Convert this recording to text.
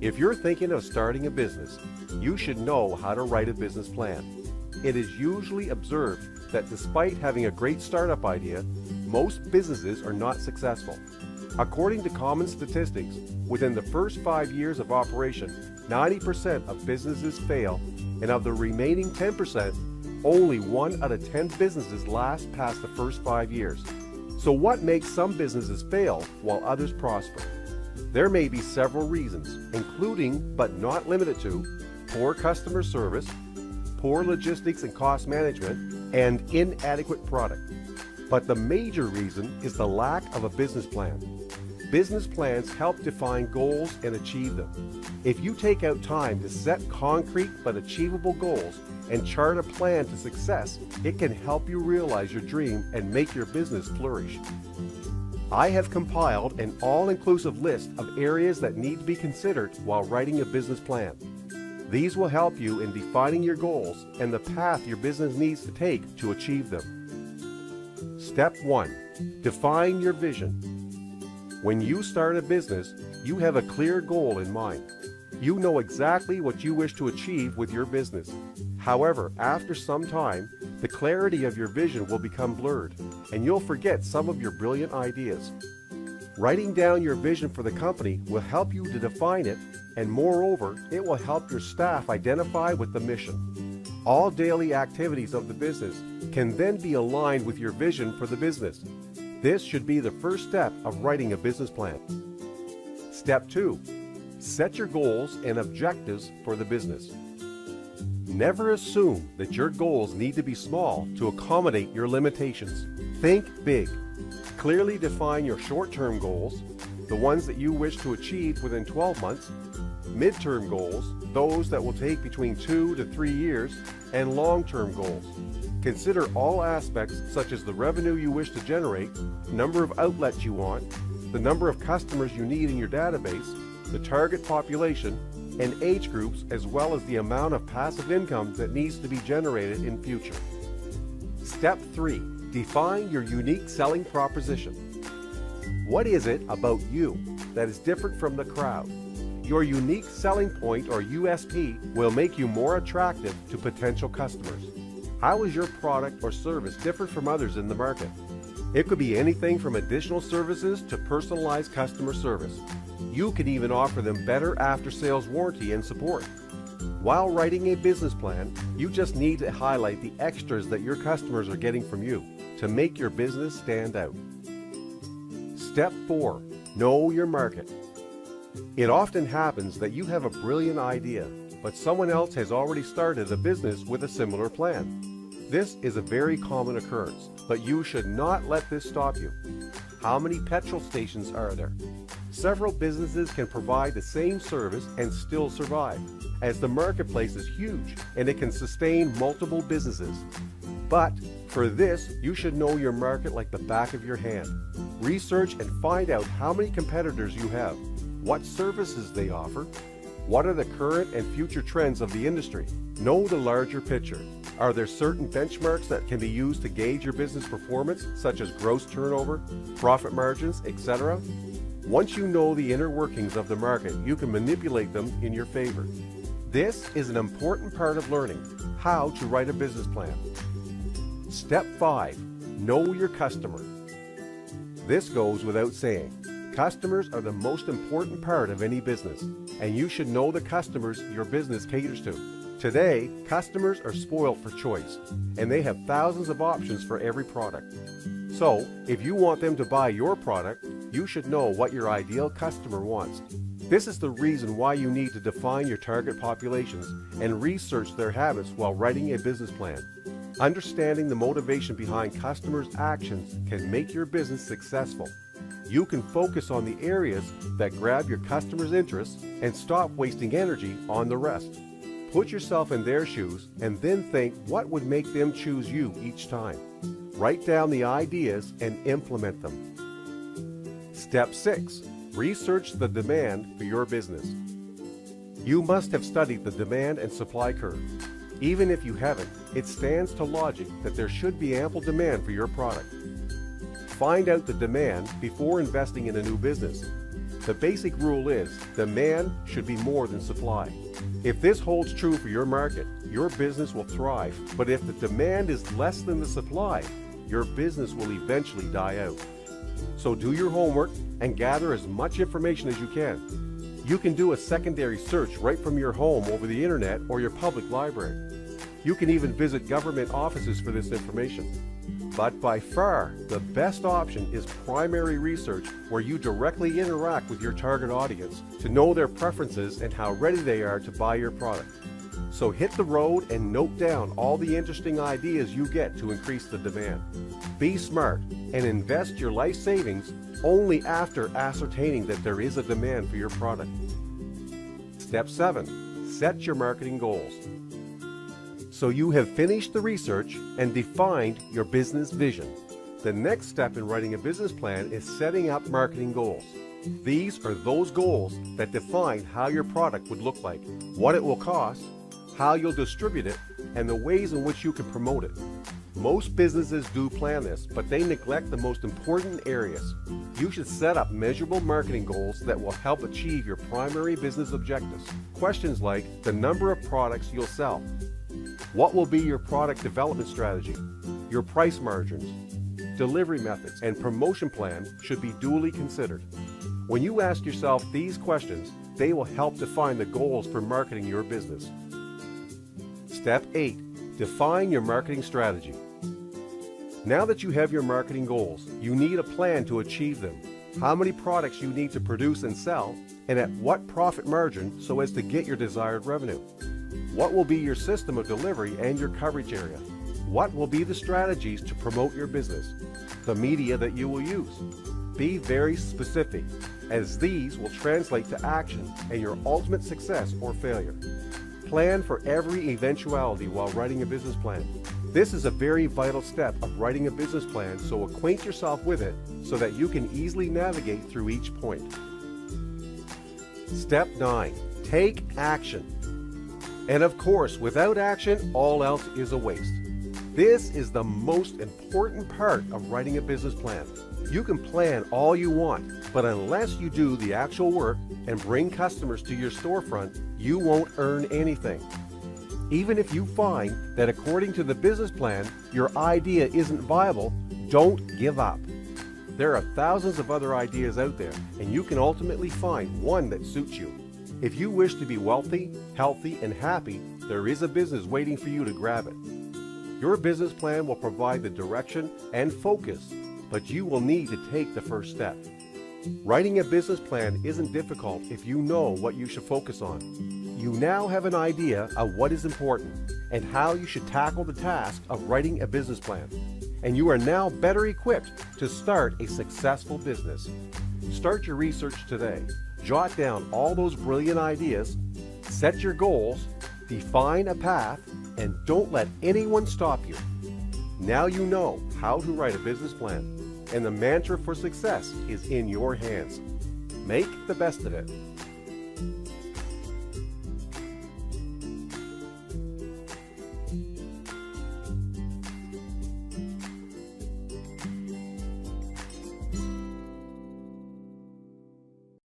If you're thinking of starting a business, you should know how to write a business plan. It is usually observed that despite having a great startup idea, most businesses are not successful. According to common statistics, within the first 5 years of operation, 90% of businesses fail, and of the remaining 10%, only 1 out of 10 businesses last past the first 5 years. So what makes some businesses fail while others prosper? There may be several reasons, including but not limited to poor customer service, poor logistics and cost management, and inadequate product. But the major reason is the lack of a business plan. Business plans help define goals and achieve them. If you take out time to set concrete but achievable goals and chart a plan to success, it can help you realize your dream and make your business flourish. I have compiled an all-inclusive list of areas that need to be considered while writing a business plan. These will help you in defining your goals and the path your business needs to take to achieve them. Step 1. Define your vision. When you start a business, you have a clear goal in mind. You know exactly what you wish to achieve with your business. However, after some time, the clarity of your vision will become blurred, and you'll forget some of your brilliant ideas. Writing down your vision for the company will help you to define it, and moreover, it will help your staff identify with the mission. All daily activities of the business can then be aligned with your vision for the business. This should be the first step of writing a business plan. Step 2. Set your goals and objectives for the business. Never assume that your goals need to be small to accommodate your limitations. Think big. Clearly define your short-term goals, the ones that you wish to achieve within 12 months, mid-term goals, those that will take between 2 to 3 years, and long-term goals. Consider all aspects such as the revenue you wish to generate, number of outlets you want, the number of customers you need in your database, the target population, and age groups, as well as the amount of passive income that needs to be generated in future. Step 3. Define your unique selling proposition. What is it about you that is different from the crowd? Your unique selling point or USP will make you more attractive to potential customers. How is your product or service different from others in the market? It could be anything from additional services to personalized customer service. You can even offer them better after-sales warranty and support. While writing a business plan, you just need to highlight the extras that your customers are getting from you to make your business stand out. Step 4. Know your market. It often happens that you have a brilliant idea, but someone else has already started a business with a similar plan. This is a very common occurrence, but you should not let this stop you. How many petrol stations are there? Several businesses can provide the same service and still survive, as the marketplace is huge and it can sustain multiple businesses. But for this, you should know your market like the back of your hand. Research and find out how many competitors you have, what services they offer, what are the current and future trends of the industry. Know the larger picture. Are there certain benchmarks that can be used to gauge your business performance, such as gross turnover, profit margins, etc.? Once you know the inner workings of the market, you can manipulate them in your favor. This is an important part of learning how to write a business plan. Step 5. Know your customer. This goes without saying. Customers are the most important part of any business, and you should know the customers your business caters to. Today, customers are spoiled for choice, and they have thousands of options for every product. So, if you want them to buy your product, you should know what your ideal customer wants. This is the reason why you need to define your target populations and research their habits while writing a business plan. Understanding the motivation behind customers' actions can make your business successful. You can focus on the areas that grab your customers' interests and stop wasting energy on the rest. Put yourself in their shoes and then think what would make them choose you each time. Write down the ideas and implement them. Step 6. Research the demand for your business. You must have studied the demand and supply curve. Even if you haven't, it stands to logic that there should be ample demand for your product. Find out the demand before investing in a new business. The basic rule is demand should be more than supply. If this holds true for your market, your business will thrive. But if the demand is less than the supply, your business will eventually die out. So do your homework and gather as much information as you can. You can do a secondary search right from your home over the internet or your public library. You can even visit government offices for this information. But by far, the best option is primary research, where you directly interact with your target audience to know their preferences and how ready they are to buy your product. So hit the road and note down all the interesting ideas you get to increase the demand. Be smart and invest your life savings only after ascertaining that there is a demand for your product. Step 7. Set your marketing goals. So you have finished the research and defined your business vision. The next step in writing a business plan is setting up marketing goals. These are those goals that define how your product would look like, what it will cost, how you'll distribute it, and the ways in which you can promote it. Most businesses do plan this, but they neglect the most important areas. You should set up measurable marketing goals that will help achieve your primary business objectives. Questions like the number of products you'll sell, what will be your product development strategy, your price margins, delivery methods, and promotion plan should be duly considered. When you ask yourself these questions, they will help define the goals for marketing your business. Step 8. Define your marketing strategy. Now that you have your marketing goals, you need a plan to achieve them. How many products you need to produce and sell, and at what profit margin so as to get your desired revenue. What will be your system of delivery and your coverage area? What will be the strategies to promote your business? The media that you will use. Be very specific, as these will translate to action and your ultimate success or failure. Plan for every eventuality while writing a business plan. This is a very vital step of writing a business plan, so acquaint yourself with it so that you can easily navigate through each point. Step 9. Take action. And of course, without action, all else is a waste. This is the most important part of writing a business plan. You can plan all you want, but unless you do the actual work and bring customers to your storefront, you won't earn anything. Even if you find that according to the business plan, your idea isn't viable, don't give up. There are thousands of other ideas out there, and you can ultimately find one that suits you. If you wish to be wealthy, healthy, and happy, there is a business waiting for you to grab it. Your business plan will provide the direction and focus, but you will need to take the first step. Writing a business plan isn't difficult if you know what you should focus on. You now have an idea of what is important and how you should tackle the task of writing a business plan. And you are now better equipped to start a successful business. Start your research today. Jot down all those brilliant ideas, set your goals, define a path, and don't let anyone stop you. Now you know how to write a business plan, and the mantra for success is in your hands. Make the best of it.